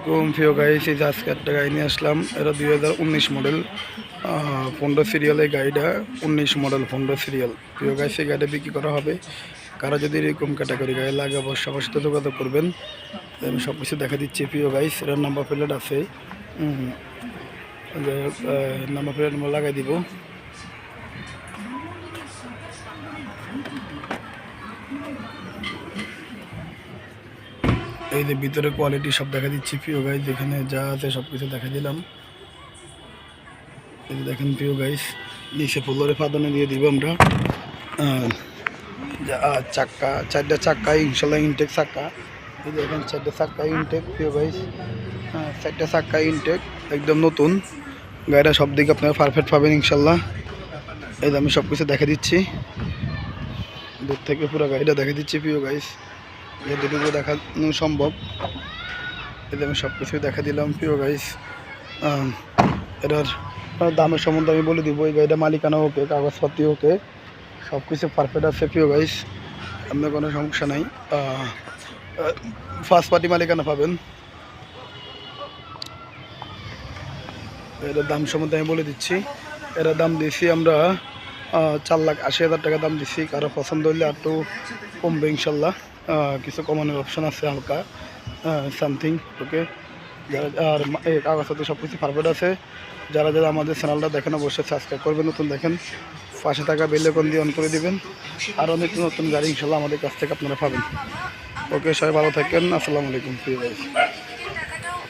আলাইকুম প্রিয় গাইস, এই যে আজকে একটা গাড়ি নিয়ে আসলাম। এটা 2019 মডেল 15 সিরিয়াল। এই গাড়িটা 19 মডেল 15 সিরিয়াল। প্রিয় গাইস, এই গাড়িটা বিক্রি করা হবে। কারা যদি এরকম ক্যাটাগরি গাড়ি লাগে অবশ্যই আমার সাথে যোগাযোগ করবেন। আমি সব কিছু দেখা দিচ্ছি প্রিয় গাইস। এটার নাম্বার প্লেট আছে, নাম্বার প্লেট আমরা লাগাই দিব। এই যে ভিতরে কোয়ালিটি সব দেখা দিচ্ছি প্রিয় গাইস। এখানে যা আছে সব কিছু দেখা দিলাম। এই যে দেখেন প্রিয় গাইস, নিচে ফুলরে ফাদনে দিয়ে দিব আমরা। চাক্কা, 4টা চাক্কা ইনশাল্লাহ ইনটেক চাক্কা। এই যে দেখেন 4টা চাক্কা ইনটেক প্রিয় গাইস। 4টা চাক্কা ইনটেক একদম নতুন। গাড়িটা সব দিকে আপনারা পারফেক্ট পাবেন ইনশাল্লাহ। এই যে আমি সব কিছু দেখা দিচ্ছি, দূর থেকে পুরো গাড়িটা দেখা দিচ্ছি প্রিয় গাইস, যতটুকু দেখানো সম্ভব। এই যে আমি সব কিছুই দেখা দিলাম প্রিয় গাইস। এটার দামের সম্বন্ধে আমি বলে দিব। এই গাড়িটা মালিকানা ওকে, কাগজপত্র ওকে, সব কিছু পারফেক্ট আছে প্রিয় গাইস। আপনার কোনো সমস্যা নাই, ফার্স্ট পার্টি মালিকানা পাবেন। এটার দাম সম্বন্ধে আমি বলে দিচ্ছি। এটার দাম দিয়েছি আমরা 4,80,000 টাকা দাম দিচ্ছি। কারো পছন্দ হলে একটু কমবে ইনশাল্লাহ। কিছু কমানোর অপশান আছে হালকা সামথিং, ওকে। আর এই কাগজপত্র সব কিছু পারফেক্ট আছে। যারা যারা আমাদের চ্যানেলটা দেখেন অবশ্যই সাবস্ক্রাইব করবেন, নতুন দেখেন পাশে থাকা বেল আইকন দিয়ে অন করে দিবেন। আর অনেক নতুন গাড়ি ইনশাল্লাহ আমাদের কাছ থেকে আপনারা পাবেন। ওকে, সবাই ভালো থাকেন। আসসালামু আলাইকুম প্রিয় ভাই।